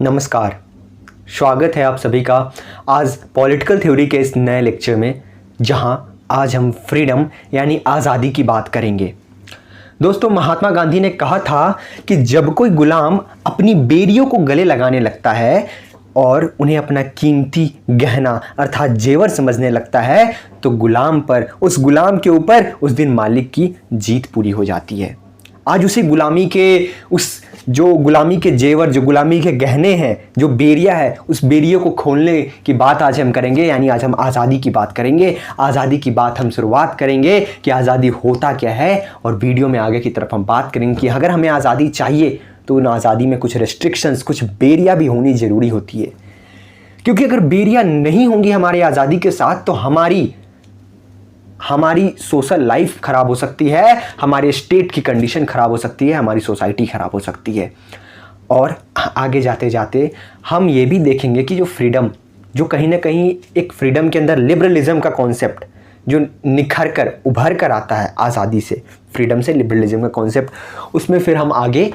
नमस्कार, स्वागत है आप सभी का आज पॉलिटिकल थ्योरी के इस नए लेक्चर में, जहां आज हम फ्रीडम यानी आज़ादी की बात करेंगे। दोस्तों, महात्मा गांधी ने कहा था कि जब कोई गुलाम अपनी बेड़ियों को गले लगाने लगता है और उन्हें अपना कीमती गहना अर्थात जेवर समझने लगता है, तो उस गुलाम के ऊपर उस दिन मालिक की जीत पूरी हो जाती है। आज उसी गुलामी के जेवर, जो गुलामी के गहने हैं, जो बेरिया है, उस बेरियों को खोलने की बात आज हम करेंगे। यानी आज हम आज़ादी की बात करेंगे। आज़ादी की बात हम शुरुआत करेंगे कि आज़ादी होता क्या है, और वीडियो में आगे की तरफ हम बात करेंगे कि अगर हमें आज़ादी चाहिए तो उन आज़ादी में कुछ रेस्ट्रिक्शंस, कुछ बेरिया भी होनी ज़रूरी होती है। क्योंकि अगर बेरिया नहीं होंगी हमारी आज़ादी के साथ तो हमारी सोशल लाइफ खराब हो सकती है, हमारे स्टेट की कंडीशन खराब हो सकती है, हमारी सोसाइटी खराब हो सकती है। और आगे जाते जाते हम ये भी देखेंगे कि जो फ्रीडम, जो कहीं ना कहीं एक फ्रीडम के अंदर लिबरलिज्म का कॉन्सेप्ट जो उभर कर आता है आज़ादी से, फ्रीडम से लिबरलिज्म का कॉन्सेप्ट, उसमें फिर हम आगे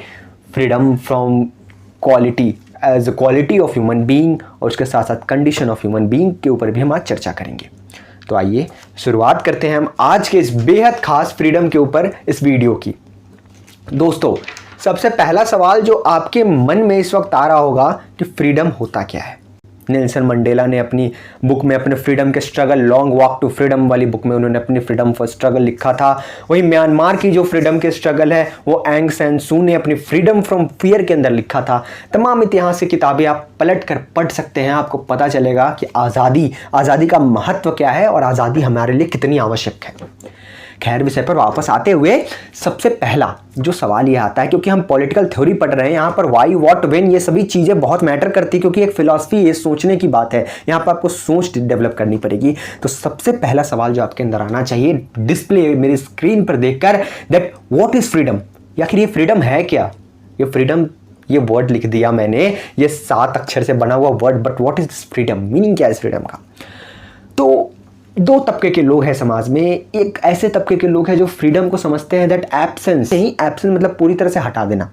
freedom from quality as a quality of human being और उसके साथ साथ कंडीशन ऑफ ह्यूमन बीइंग के ऊपर भी हम आज चर्चा करेंगे। तो आइए शुरुआत करते हैं हम आज के इस बेहद खास फ्रीडम के ऊपर इस वीडियो की। दोस्तों, सबसे पहला सवाल जो आपके मन में इस वक्त आ रहा होगा कि फ्रीडम होता क्या है। नेल्सन मंडेला ने अपनी बुक में अपने फ्रीडम के struggle, long walk to freedom वाली बुक में उन्होंने अपनी फ्रीडम फॉर स्ट्रगल लिखा था। वही म्यांमार की जो फ्रीडम के स्ट्रगल है वो एंग सैन सू ने अपनी फ्रीडम फ्रॉम फियर के अंदर लिखा था। तमाम इतिहास की किताबें आप पलट कर पढ़ सकते हैं, आपको पता चलेगा कि आज़ादी का महत्व क्या है और आज़ादी हमारे लिए कितनी आवश्यक है। खैर, विषय पर वापस आते हुए सबसे पहला जो सवाल ये आता है, क्योंकि हम पॉलिटिकल थ्योरी पढ़ रहे हैं, यहाँ पर वाई, व्हाट, व्हेन, ये सभी चीज़ें बहुत मैटर करती है, क्योंकि एक फिलॉसफी, ये सोचने की बात है। यहाँ पर आपको सोच डेवलप करनी पड़ेगी। तो सबसे पहला सवाल जो आपके अंदर आना चाहिए, डिस्प्ले मेरी स्क्रीन पर देखकर, दैट व्हाट इज फ्रीडम, या आखिर ये फ्रीडम है क्या। ये फ्रीडम, ये वर्ड लिख दिया मैंने, ये 7 अक्षर से बना हुआ word, but what is freedom, meaning क्या है इस फ्रीडम का। तो 2 तबके के लोग हैं समाज में। एक ऐसे तबके के लोग हैं जो फ्रीडम को समझते हैं दैट एब्सेंस मतलब पूरी तरह से हटा देना,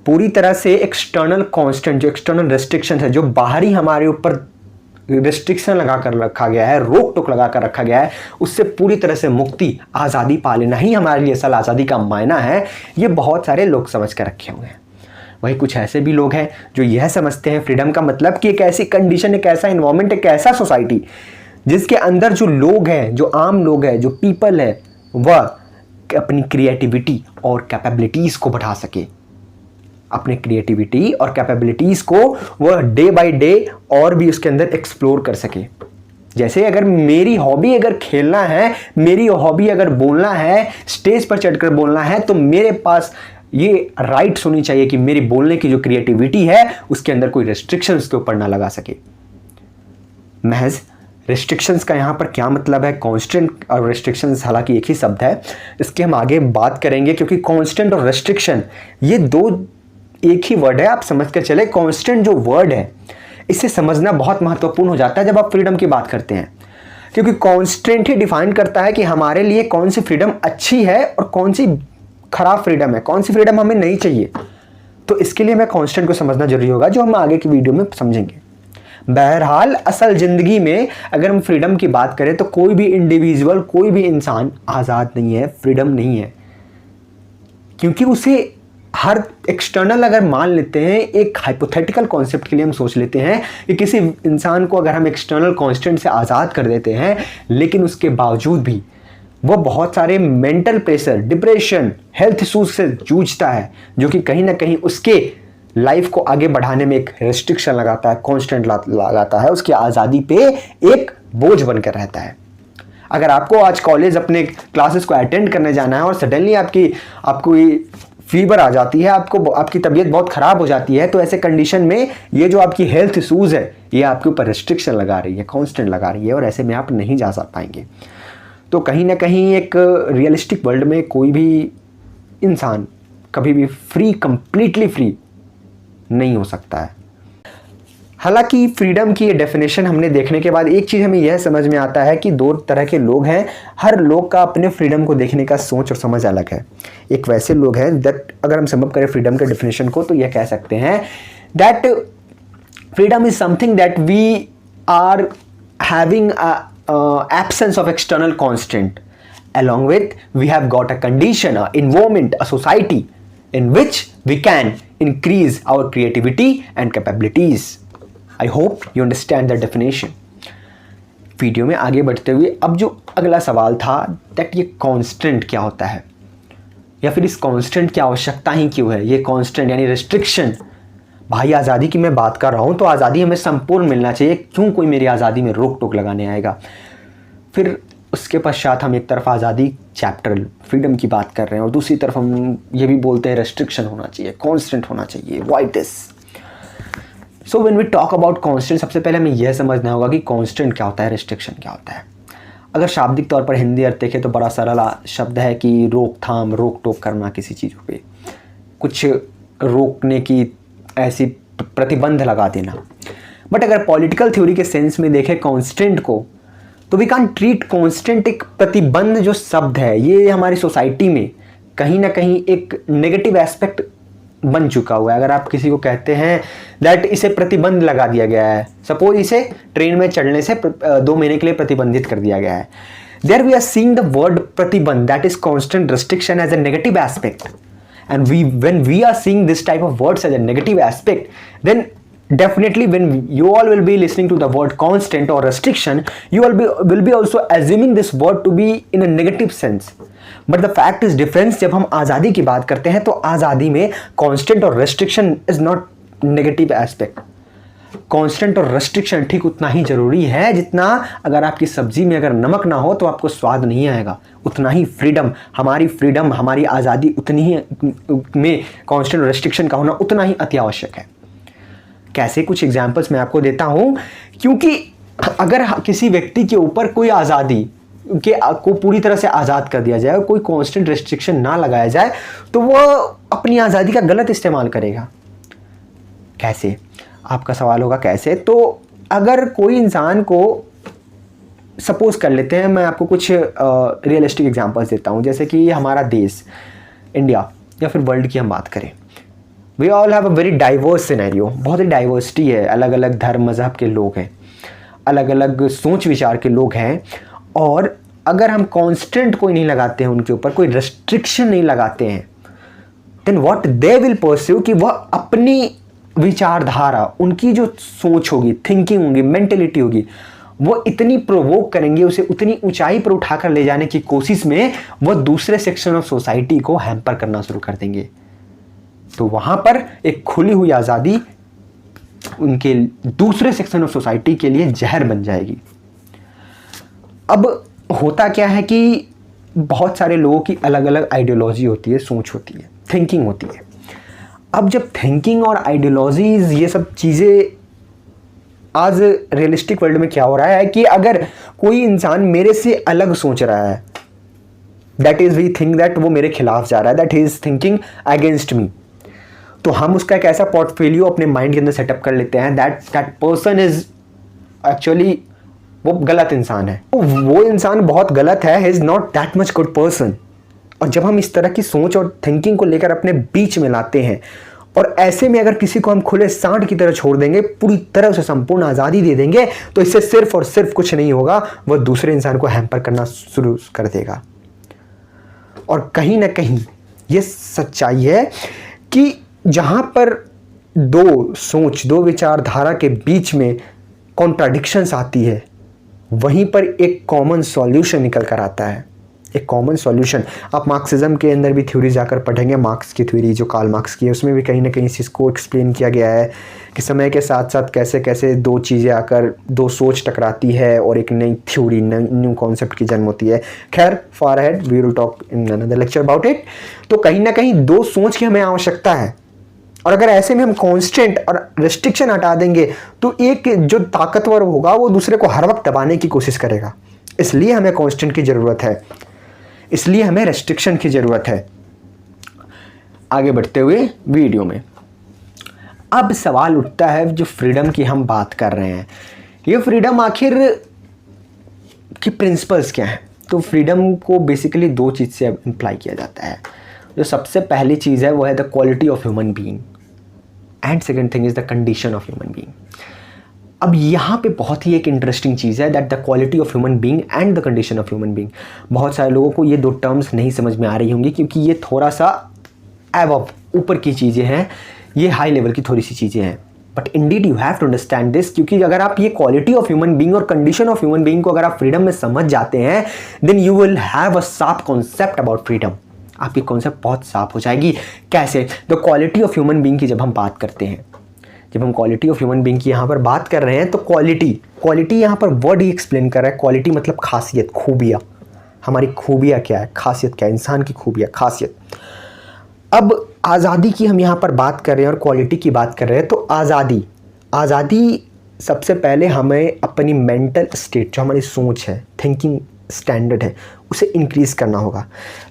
पूरी तरह से एक्सटर्नल कांस्टेंट, जो एक्सटर्नल रेस्ट्रिक्शन है, जो बाहरी हमारे ऊपर रेस्ट्रिक्शन लगा कर रखा गया है, रोक टोक लगा कर रखा गया है, उससे पूरी तरह से मुक्ति, आज़ादी पा लेना ही हमारे लिए असल आज़ादी का मायना है। ये बहुत सारे लोग समझ कर रखे हुए हैं। वही कुछ ऐसे भी लोग हैं जो यह समझते हैं फ्रीडम का मतलब कि एक ऐसी कंडीशन, एक ऐसा इन्वायरमेंट, एक ऐसा सोसाइटी जिसके अंदर जो लोग हैं, जो आम लोग हैं, जो पीपल है, वह अपनी क्रिएटिविटी और कैपेबिलिटीज़ को बढ़ा सके। अपने क्रिएटिविटी और कैपेबिलिटीज़ को वह डे बाय डे और भी उसके अंदर एक्सप्लोर कर सके। जैसे अगर मेरी हॉबी अगर खेलना है, मेरी हॉबी अगर बोलना है, स्टेज पर चढ़कर बोलना है, तो मेरे पास ये राइट्स होनी चाहिए कि मेरी बोलने की जो क्रिएटिविटी है उसके अंदर कोई रेस्ट्रिक्शंस के ऊपर ना लगा सके। महज रेस्ट्रिक्शंस का यहाँ पर क्या मतलब है, कांस्टेंट और रेस्ट्रिक्शंस हालांकि एक ही शब्द है, इसके हम आगे बात करेंगे, क्योंकि कांस्टेंट और रेस्ट्रिक्शन ये 2 एक ही वर्ड है। आप समझ कर चले, कांस्टेंट जो वर्ड है इसे समझना बहुत महत्वपूर्ण हो जाता है जब आप फ्रीडम की बात करते हैं, क्योंकि कांस्टेंट ही डिफाइन करता है कि हमारे लिए कौन सी फ्रीडम अच्छी है और कौन सी खराब फ्रीडम है, कौन सी फ्रीडम हमें नहीं चाहिए। तो इसके लिए हमें कांस्टेंट को समझना जरूरी होगा, जो हम आगे की वीडियो में समझेंगे। बहरहाल असल जिंदगी में अगर हम फ्रीडम की बात करें तो कोई भी इंडिविजुअल, कोई भी इंसान आज़ाद नहीं है, फ्रीडम नहीं है, क्योंकि उसे हर एक्सटर्नल अगर मान लेते हैं, एक हाइपोथेटिकल कॉन्सेप्ट के लिए हम सोच लेते हैं कि किसी इंसान को अगर हम एक्सटर्नल कॉन्स्टेंट से आज़ाद कर देते हैं, लेकिन उसके बावजूद भी वो बहुत सारे mental pressure, depression, health issues से जूझता है, जो कि कहीं ना कहीं उसके लाइफ को आगे बढ़ाने में एक रेस्ट्रिक्शन लगाता है, कांस्टेंट लगाता है, उसकी आज़ादी पे एक बोझ बनकर रहता है। अगर आपको आज कॉलेज अपने क्लासेस को अटेंड करने जाना है और सडनली आपको फीवर आ जाती है, आपकी तबीयत बहुत ख़राब हो जाती है, तो ऐसे कंडीशन में ये जो आपकी हेल्थ इशूज़ है ये आपके ऊपर रेस्ट्रिक्शन लगा रही है, कांस्टेंट लगा रही है, और ऐसे में आप नहीं जा पाएंगे। तो कहीं ना कहीं एक रियलिस्टिक वर्ल्ड में कोई भी इंसान कभी भी कंप्लीटली फ्री नहीं हो सकता है। हालांकि फ्रीडम की ये डेफिनेशन हमने देखने के बाद एक चीज़ हमें यह समझ में आता है कि 2 तरह के लोग हैं। हर लोग का अपने फ्रीडम को देखने का सोच और समझ अलग है। एक वैसे लोग हैं दैट, अगर हम समअप करें फ्रीडम के डेफिनेशन को, तो यह कह सकते हैं that Freedom is something that we are having a absence of external constant. Along with, we have got a condition, a environment, a society in which we can increase our creativity and capabilities. I hope you understand the definition. Video में आगे बढ़ते हुए अब जो अगला सवाल था that ये कांस्टेंट क्या होता है, या फिर इस कांस्टेंट की आवश्यकता ही क्यों है। ये कांस्टेंट यानी रिस्ट्रिक्शन, भाई आज़ादी की मैं बात कर रहा हूँ तो आज़ादी हमें संपूर्ण मिलना चाहिए, क्यों कोई मेरी आज़ादी में रोक टोक लगाने आएगा। फिर उसके पश्चात हम एक तरफ आज़ादी चैप्टर फ्रीडम की बात कर रहे हैं और दूसरी तरफ हम ये भी बोलते हैं रेस्ट्रिक्शन होना चाहिए, कांस्टेंट होना चाहिए, why this. So when we talk about constant, सबसे पहले हमें यह समझना होगा कि कांस्टेंट क्या होता है, रेस्ट्रिक्शन क्या होता है। अगर शाब्दिक तौर पर हिंदी अर्थ देखें तो बड़ा सरल शब्द है कि रोकथाम, रोक टोक करना किसी चीज़ों पे, कुछ रोकने की ऐसी प्रतिबंध लगा देना। बट अगर पॉलिटिकल थ्योरी के सेंस में देखें कांस्टेंट को, तो वी कैन ट्रीट कांस्टेंट एक प्रतिबंध जो शब्द है ये हमारी सोसाइटी में कहीं ना कहीं एक नेगेटिव एस्पेक्ट बन चुका हुआ है। अगर आप किसी को कहते हैं दैट इसे प्रतिबंध लगा दिया गया है, सपोज इसे ट्रेन में चढ़ने से 2 महीने के लिए प्रतिबंधित कर दिया गया है, there we are seeing the word प्रतिबंध, that is constant restriction as a negative aspect. And when we are seeing this type of words as a negative aspect, then definitely when you all will be listening to the word constant or restriction, you will be also assuming this word to be in a negative sense. But the fact is difference, जब हम आज़ादी की बात करते हैं तो आज़ादी में constant और restriction is not negative aspect. Constant और रेस्ट्रिक्शन ठीक उतना ही जरूरी है जितना अगर आपकी सब्जी में अगर नमक ना हो तो आपको स्वाद नहीं आएगा, उतना ही फ्रीडम, हमारी आज़ादी उतनी ही में कांस्टेंट और रेस्ट्रिक्शन का होना उतना ही अति आवश्यक है। कैसे, कुछ एग्जांपल्स मैं आपको देता हूँ, क्योंकि अगर किसी व्यक्ति के ऊपर कोई आज़ादी को पूरी तरह से आज़ाद कर दिया जाए और कोई कांस्टेंट रेस्ट्रिक्शन ना लगाया जाए तो वह अपनी आज़ादी का गलत इस्तेमाल करेगा। कैसे, आपका सवाल होगा कैसे। तो अगर कोई इंसान को, सपोज कर लेते हैं, मैं आपको कुछ रियलिस्टिक एग्जांपल्स देता हूं, जैसे कि हमारा देश इंडिया या फिर वर्ल्ड की हम बात करें, we all have a very diverse scenario, बहुत ही डाइवर्सिटी है, अलग अलग धर्म मज़हब के लोग हैं, अलग अलग सोच विचार के लोग हैं, और अगर हम कांस्टेंट कोई नहीं लगाते हैं उनके ऊपर, कोई रेस्ट्रिक्शन नहीं लगाते हैं, then what they will pursue, कि वह अपनी विचारधारा, उनकी जो सोच होगी, थिंकिंग होगी, मेंटेलिटी होगी, वो इतनी प्रोवोक करेंगे, उसे उतनी ऊंचाई पर उठाकर ले जाने की कोशिश में वो दूसरे सेक्शन ऑफ सोसाइटी को हैम्पर करना शुरू कर देंगे। तो वहां पर एक खुली हुई आज़ादी उनके दूसरे सेक्शन ऑफ सोसाइटी के लिए जहर बन जाएगी। अब होता क्या है कि बहुत सारे लोगों की अलग अलग आइडियोलॉजी होती है, सोच होती है, थिंकिंग होती है। अब जब थिंकिंग और आइडियोलॉजीज ये सब चीज़ें, आज रियलिस्टिक वर्ल्ड में क्या हो रहा है कि अगर कोई इंसान मेरे से अलग सोच रहा है, that is we think that वो मेरे खिलाफ जा रहा है, that he is thinking against me, तो हम उसका एक ऐसा पोर्टफोलियो अपने माइंड के अंदर सेटअप कर लेते हैं दैट पर्सन इज एक्चुअली, वो गलत इंसान है, वो इंसान बहुत गलत है, he is not that much good person. और जब हम इस तरह की सोच और थिंकिंग को लेकर अपने बीच में लाते हैं, और ऐसे में अगर किसी को हम खुले सांड की तरह छोड़ देंगे, पूरी तरह से संपूर्ण आज़ादी दे देंगे, तो इससे सिर्फ और सिर्फ कुछ नहीं होगा, वह दूसरे इंसान को हैम्पर करना शुरू कर देगा। और कहीं ना कहीं ये सच्चाई है कि जहाँ पर दो सोच, दो विचारधारा के बीच में कॉन्ट्राडिक्शंस आती है, वहीं पर एक कॉमन सॉल्यूशन निकल कर आता है, एक कॉमन सॉल्यूशन। आप मार्क्सिज्म के अंदर भी थ्योरी जाकर पढ़ेंगे, मार्क्स की थ्योरी जो कार्ल मार्क्स की है, उसमें भी कहीं ना कहीं इस चीज़ को एक्सप्लेन किया गया है कि समय के साथ साथ कैसे कैसे दो चीज़ें आकर, दो सोच टकराती है और एक नई थ्योरी, न्यू कॉन्सेप्ट की जन्म होती है। खैर, far ahead we will talk in another lecture about it. तो कहीं ना कहीं दो सोच की हमें आवश्यकता है, और अगर ऐसे में हम कांस्टेंट और रेस्ट्रिक्शन हटा देंगे तो एक जो ताकतवर होगा वो दूसरे को हर वक्त दबाने की कोशिश करेगा। इसलिए हमें कांस्टेंट की ज़रूरत है, इसलिए हमें रेस्ट्रिक्शन की ज़रूरत है। आगे बढ़ते हुए वीडियो में अब सवाल उठता है, जो फ्रीडम की हम बात कर रहे हैं, ये फ्रीडम आखिर की प्रिंसिपल्स क्या हैं। तो फ्रीडम को बेसिकली दो चीज़ से इम्प्लाई किया जाता है। जो सबसे पहली चीज़ है वो है the quality of human being, and second thing is the condition of human being. अब यहाँ पे बहुत ही एक इंटरेस्टिंग चीज़ है, that the quality of human being and the condition of human being. बहुत सारे लोगों को ये दो टर्म्स नहीं समझ में आ रही होंगी, क्योंकि ये थोड़ा सा एबव, ऊपर की चीज़ें हैं, ये हाई लेवल की थोड़ी सी चीज़ें हैं। But indeed you have to understand this, क्योंकि अगर आप ये क्वालिटी ऑफ ह्यूमन बीइंग और कंडीशन ऑफ ह्यूमन बीइंग को अगर आप फ्रीडम में समझ जाते हैं, then you will have a साफ कॉन्सेप्ट अबाउट फ्रीडम। आपकी कॉन्सेप्ट बहुत साफ हो जाएगी। कैसे? The quality of human being की जब हम बात करते हैं, जब हम क्वालिटी ऑफ ह्यूमन बीइंग की यहाँ पर बात कर रहे हैं, तो क्वालिटी यहाँ पर वर्ड ही एक्सप्लेन कर रहा है। क्वालिटी मतलब खासियत, खूबियाँ। हमारी खूबियाँ क्या है, खासियत क्या है, इंसान की खूबियाँ, खासियत। अब आज़ादी की हम यहाँ पर बात कर रहे हैं और क्वालिटी की बात कर रहे हैं, तो आज़ादी सबसे पहले हमें अपनी मेंटल स्टेट, जो हमारी सोच है, थिंकिंग स्टैंडर्ड है, उसे इंक्रीज़ करना होगा।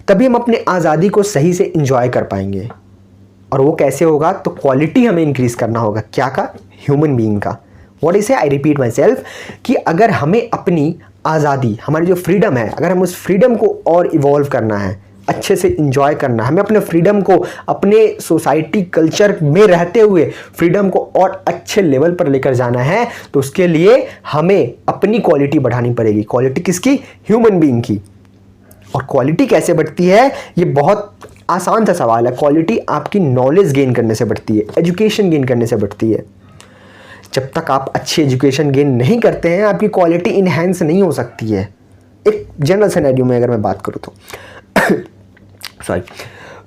तभी हम अपने आज़ादी को सही से इंजॉय कर पाएंगे। और वो कैसे होगा? तो क्वालिटी हमें इंक्रीज़ करना होगा। क्या का? ह्यूमन बीइंग का। What is, I repeat my self, कि अगर हमें अपनी आज़ादी, हमारी जो फ्रीडम है, अगर हम उस फ्रीडम को और इवॉल्व करना है, अच्छे से इंजॉय करना है, हमें अपने फ्रीडम को अपने सोसाइटी कल्चर में रहते हुए फ्रीडम को और अच्छे लेवल पर लेकर जाना है, तो उसके लिए हमें अपनी क्वालिटी बढ़ानी पड़ेगी। क्वालिटी किसकी? ह्यूमन बीइंग की। और क्वालिटी कैसे बढ़ती है? ये बहुत आसान सा सवाल है। क्वालिटी आपकी नॉलेज गेन करने से बढ़ती है, एजुकेशन गेन करने से बढ़ती है। जब तक आप अच्छी एजुकेशन गेन नहीं करते हैं, आपकी क्वालिटी इनहेंस नहीं हो सकती है। एक जनरल सिनेरियो में अगर मैं बात करूँ तो सॉरी,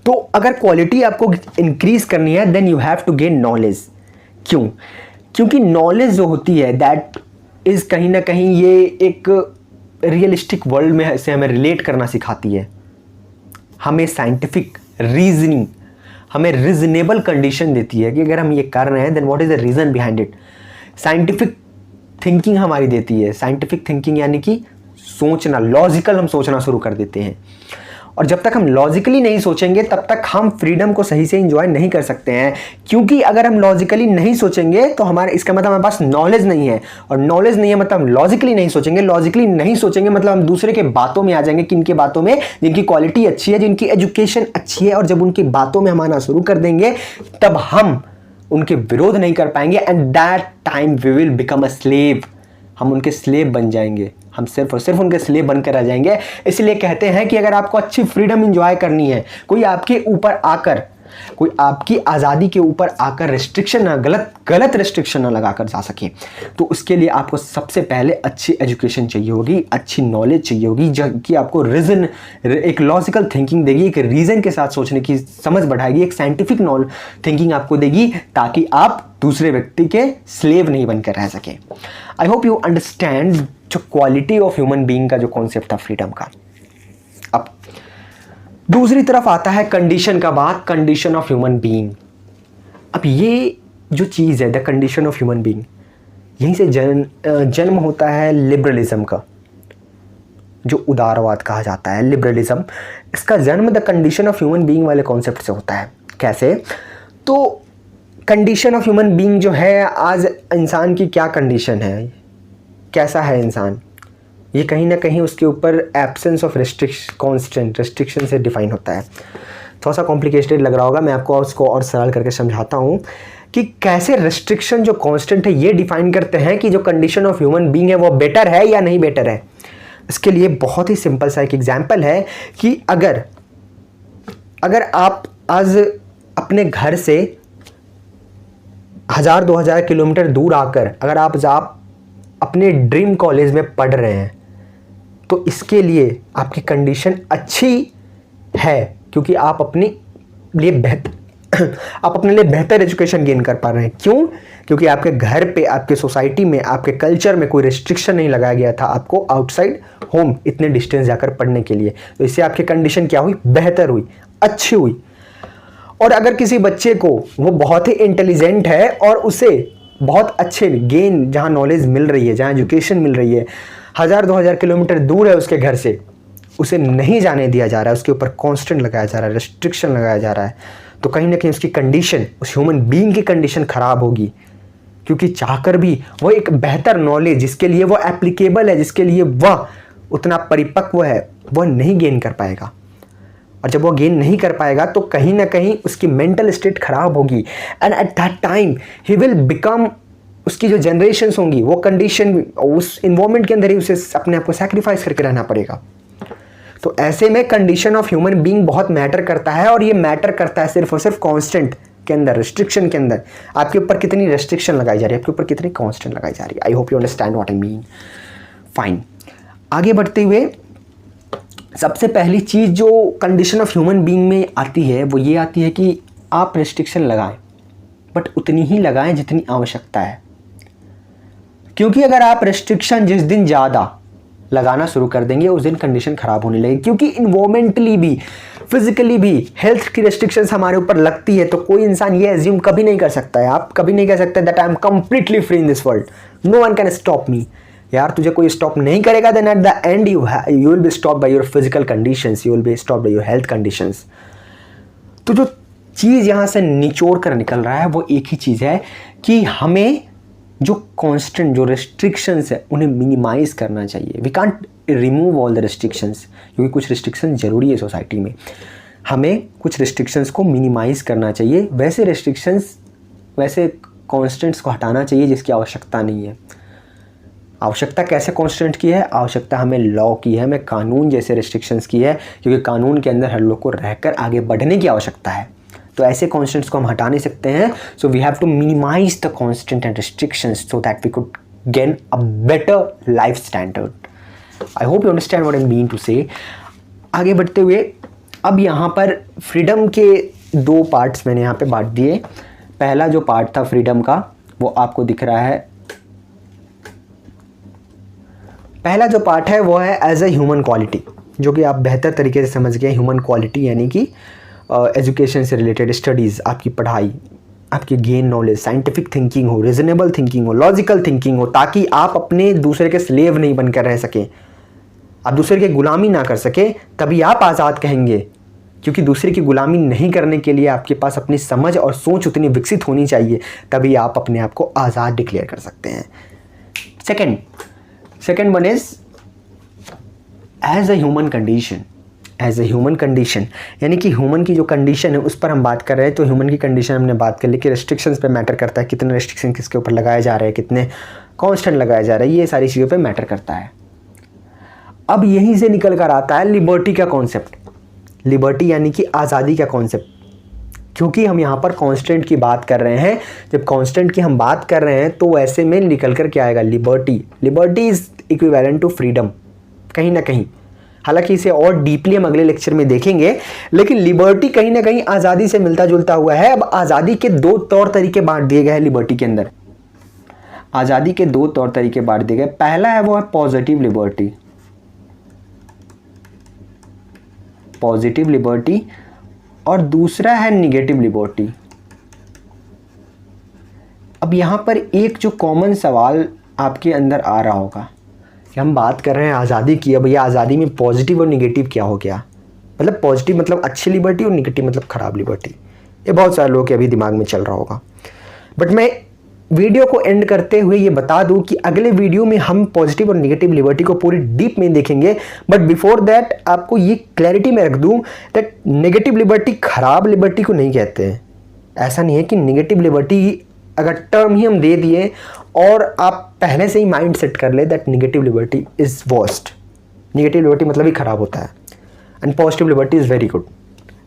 तो अगर क्वालिटी आपको इंक्रीज करनी है, then you have to gain knowledge. क्यों? क्योंकि नॉलेज जो होती है, दैट इज कहीं ना कहीं ये एक रियलिस्टिक वर्ल्ड में से हमें रिलेट करना सिखाती है, हमें साइंटिफिक रीजनिंग, हमें रीजनेबल कंडीशन देती है कि अगर हम ये कर रहे हैं, then what is the reason behind it. Scientific thinking हमारी देती है। साइंटिफिक थिंकिंग यानी कि सोचना, लॉजिकल हम सोचना शुरू कर देते हैं। और जब तक हम लॉजिकली नहीं सोचेंगे, तब तक हम फ्रीडम को सही से एंजॉय नहीं कर सकते हैं। क्योंकि अगर हम लॉजिकली नहीं सोचेंगे, तो हमारे, इसका मतलब हमारे पास नॉलेज नहीं है, और नॉलेज नहीं है मतलब हम लॉजिकली नहीं सोचेंगे। लॉजिकली नहीं सोचेंगे मतलब हम दूसरे के बातों में आ जाएंगे, किनके बातों में? जिनकी क्वालिटी अच्छी है, जिनकी एजुकेशन अच्छी है। और जब उनकी बातों में हम आना शुरू कर देंगे, तब हम उनके विरोध नहीं कर पाएंगे, and that time we will become a slave. हम उनके स्लेव बन जाएंगे, हम सिर्फ और सिर्फ उनके स्लेव बनकर रह जाएंगे। इसलिए कहते हैं कि अगर आपको अच्छी फ्रीडम एंजॉय करनी है, कोई आपके ऊपर आकर, कोई आपकी आज़ादी के ऊपर आकर रिस्ट्रिक्शन ना, गलत रिस्ट्रिक्शन ना लगा कर जा सके, तो उसके लिए आपको सबसे पहले अच्छी एजुकेशन चाहिए होगी, अच्छी नॉलेज चाहिए होगी, जो कि आपको रीज़न, एक लॉजिकल थिंकिंग देगी, एक रीज़न के साथ सोचने की समझ बढ़ाएगी, एक साइंटिफिक थिंकिंग आपको देगी, ताकि आप दूसरे व्यक्ति के स्लेव नहीं बनकर रह सके। आई होप यू अंडरस्टैंड जो क्वालिटी ऑफ ह्यूमन बीइंग का जो कॉन्सेप्ट था फ्रीडम का। अब दूसरी तरफ आता है कंडीशन का बात, कंडीशन ऑफ ह्यूमन बीइंग। अब ये जो चीज़ है, the condition of human being, यहीं से जन्म होता है लिबरलिज्म का, जो उदारवाद कहा जाता है, लिबरलिज्म। इसका जन्म the condition of human being वाले कॉन्सेप्ट से होता है। कैसे? तो कंडीशन ऑफ ह्यूमन बीइंग जो है, आज इंसान की क्या कंडीशन है, कैसा है इंसान, ये कहीं ना कहीं उसके ऊपर एब्सेंस ऑफ रेस्ट्रिक्शन से डिफाइन होता है। थोड़ा सा कॉम्प्लिकेटेड लग रहा होगा, मैं आपको उसको और सरल करके समझाता हूँ कि कैसे रेस्ट्रिक्शन जो कांस्टेंट है, ये डिफाइन करते हैं कि जो कंडीशन ऑफ ह्यूमन बीइंग है वो बेटर है या नहीं बेटर है। इसके लिए बहुत ही सिंपल सा एक एग्जाम्पल है कि अगर आप आज अपने घर से 1000-2000 किलोमीटर दूर आकर अगर आप अपने ड्रीम कॉलेज में पढ़ रहे हैं, तो इसके लिए आपकी कंडीशन अच्छी है, क्योंकि आप अपने लिए बेहतर एजुकेशन गेन कर पा रहे हैं। क्यों? क्योंकि आपके घर पे, आपके सोसाइटी में, आपके कल्चर में कोई रिस्ट्रिक्शन नहीं लगाया गया था आपको आउटसाइड होम इतने डिस्टेंस जाकर पढ़ने के लिए। तो इससे आपकी कंडीशन क्या हुई? बेहतर हुई, अच्छी हुई। और अगर किसी बच्चे को, वो बहुत ही इंटेलिजेंट है और उसे बहुत अच्छे गेन, जहाँ नॉलेज मिल रही है, जहाँ एजुकेशन मिल रही है, 1000-2000 किलोमीटर दूर है उसके घर से, उसे नहीं जाने दिया जा रहा है, उसके ऊपर कांस्टेंट लगाया जा रहा है, रिस्ट्रिक्शन लगाया जा रहा है, तो कहीं ना कहीं उसकी कंडीशन, उस ह्यूमन बीइंग की कंडीशन खराब होगी। क्योंकि चाहकर भी वो एक बेहतर नॉलेज, जिसके लिए वो एप्लीकेबल है, जिसके लिए वह उतना परिपक्व है, वह नहीं गेन कर पाएगा। और जब वो गेन नहीं कर पाएगा तो कहीं ना कहीं उसकी मेंटल स्टेट खराब होगी, and at that time he will become, उसकी जो जनरेशन्स होंगी वो कंडीशन, उस इन्वायरमेंट के अंदर ही उसे अपने आप को सैक्रिफाइस करके रहना पड़ेगा। तो ऐसे में कंडीशन ऑफ ह्यूमन बीइंग बहुत मैटर करता है, और ये मैटर करता है सिर्फ और सिर्फ कांस्टेंट के अंदर, रिस्ट्रिक्शन के अंदर। आपके ऊपर कितनी रेस्ट्रिक्शन लगाई जा रही है, आपके ऊपर कितनी कांस्टेंट लगाई जा रही है। आई hope you understand what I mean. Fine, आगे बढ़ते हुए सबसे पहली चीज़ जो कंडीशन ऑफ ह्यूमन बीइंग में आती है वो ये आती है कि आप रेस्ट्रिक्शन लगाएं, बट उतनी ही लगाएं जितनी आवश्यकता है। क्योंकि अगर आप रेस्ट्रिक्शन जिस दिन ज़्यादा लगाना शुरू कर देंगे उस दिन कंडीशन ख़राब होने लगेगी। क्योंकि इन्वायरमेंटली भी, फिजिकली भी हेल्थ की रेस्ट्रिक्शंस हमारे ऊपर लगती है, तो कोई इंसान ये एज्यूम कभी नहीं कर सकता है, आप कभी नहीं कह सकते that I am completely free in this world, no one can stop me. यार तुझे कोई स्टॉप नहीं करेगा, then at the end you will be stop by your physical conditions, you will be stop by your health conditions. तो जो चीज़ यहाँ से निचोड़ कर निकल रहा है वो एक ही चीज़ है कि हमें जो कांस्टेंट, जो रेस्ट्रिक्शंस है उन्हें मिनिमाइज़ करना चाहिए। We can't remove all the restrictions, क्योंकि कुछ रिस्ट्रिक्शन ज़रूरी है सोसाइटी में, हमें कुछ रिस्ट्रिक्शंस को मिनिमाइज़ करना चाहिए। वैसे रेस्ट्रिक्शंस, वैसे कांस्टेंट्स को हटाना चाहिए जिसकी आवश्यकता नहीं है। आवश्यकता कैसे कांस्टेंट की है? आवश्यकता हमें लॉ की है, हमें कानून जैसे रेस्ट्रिक्शंस की है, क्योंकि कानून के अंदर हर लोग को रहकर आगे बढ़ने की आवश्यकता है। तो ऐसे कांस्टेंट्स को हम हटा नहीं सकते हैं। So we have to minimise the constant and restrictions so that we could gain a better life standard. I hope you understand what I mean to say. आगे बढ़ते हुए अब यहाँ पर फ्रीडम के दो पार्ट्स मैंने यहाँ पे बांट दिए। पहला जो पार्ट था फ्रीडम का वो आपको दिख रहा है, पहला जो पार्ट है वो है एज ए ह्यूमन क्वालिटी, जो कि आप बेहतर तरीके से समझ गए। ह्यूमन क्वालिटी यानी कि एजुकेशन से रिलेटेड स्टडीज़, आपकी पढ़ाई, आपकी गेन नॉलेज, साइंटिफिक थिंकिंग हो, रीजनेबल थिंकिंग हो, लॉजिकल थिंकिंग हो, ताकि आप अपने दूसरे के स्लेव नहीं बनकर रह सकें, आप दूसरे की गुलामी ना कर सके, तभी आप आज़ाद कहेंगे। क्योंकि दूसरे की गुलामी नहीं करने के लिए आपके पास अपनी समझ और सोच उतनी विकसित होनी चाहिए, तभी आप अपने आप को आज़ाद डिक्लेयर कर सकते हैं। Second one is as a human condition. As a human condition यानी कि ह्यूमन की जो कंडीशन है उस पर हम बात कर रहे हैं। तो ह्यूमन की कंडीशन हमने बात कर ली कि रेस्ट्रिक्शंस पे मैटर करता है, कितने रेस्ट्रिक्शन किसके ऊपर लगाए जा रहे हैं, कितने कांस्टेंट लगाए जा रहे हैं, ये सारी चीज़ों पे मैटर करता है। अब यहीं से निकल कर आता है लिबर्टी का कॉन्सेप्ट। लिबर्टी यानी कि आज़ादी का कॉन्सेप्ट। क्योंकि हम यहाँ पर कांस्टेंट की बात कर रहे हैं, जब कांस्टेंट की हम बात कर रहे हैं तो ऐसे में निकल कर क्या आएगा? Liberty. Liberty is equivalent to freedom कहीं ना कहीं। हालांकि इसे और डीपली हम अगले लेक्चर में देखेंगे, लेकिन लिबर्टी कहीं ना कहीं आज़ादी से मिलता जुलता हुआ है। अब आज़ादी के दो तौर तरीके बांट दिए गए हैं लिबर्टी के अंदर। आज़ादी के दो तौर तरीके बांट दिए गए। पहला है वो है पॉजिटिव लिबर्टी, पॉजिटिव लिबर्टी, और दूसरा है निगेटिव लिबर्टी। अब यहाँ पर एक जो कॉमन सवाल आपके अंदर आ रहा होगा कि हम बात कर रहे हैं आज़ादी की, अब ये आज़ादी में पॉजिटिव और निगेटिव क्या हो गया? मतलब पॉजिटिव मतलब अच्छी लिबर्टी और निगेटिव मतलब ख़राब लिबर्टी। ये बहुत सारे लोगों के अभी दिमाग में चल रहा होगा। बट मैं वीडियो को एंड करते हुए ये बता दूं कि अगले वीडियो में हम पॉजिटिव और निगेटिव लिबर्टी को पूरी डीप में देखेंगे। बट बिफोर दैट आपको ये क्लैरिटी में रख दूं दैट नेगेटिव लिबर्टी खराब लिबर्टी को नहीं कहते हैं। ऐसा नहीं है कि नेगेटिव लिबर्टी अगर टर्म ही हम दे दिए और आप पहले से ही माइंड सेट कर ले that negative liberty is worst, negative liberty मतलब ही ख़राब होता है, and positive liberty is very good.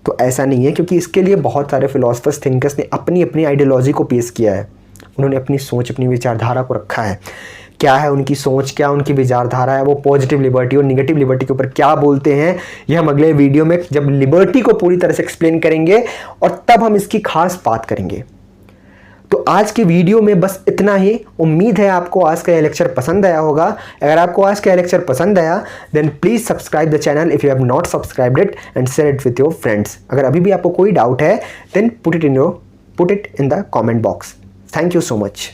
तो ऐसा नहीं है, क्योंकि इसके लिए बहुत सारे फिलोसफर्स, थिंकर्स ने अपनी अपनी आइडियोलॉजी को पेश किया है। उन्होंने अपनी सोच, अपनी विचारधारा को रखा है। क्या है उनकी सोच, क्या उनकी विचारधारा है, वो पॉजिटिव लिबर्टी और निगेटिव लिबर्टी के ऊपर क्या बोलते हैं, ये हम अगले वीडियो में जब लिबर्टी को पूरी तरह से एक्सप्लेन करेंगे और तब हम इसकी खास बात करेंगे। तो आज की वीडियो में बस इतना ही। उम्मीद है आपको आज का यह लेक्चर पसंद आया होगा। अगर आपको आज का यह लेक्चर पसंद आया then please subscribe the channel if you have not subscribed it and share it with your friends. अगर अभी भी आपको कोई डाउट है then put it in the comment box. Thank you so much.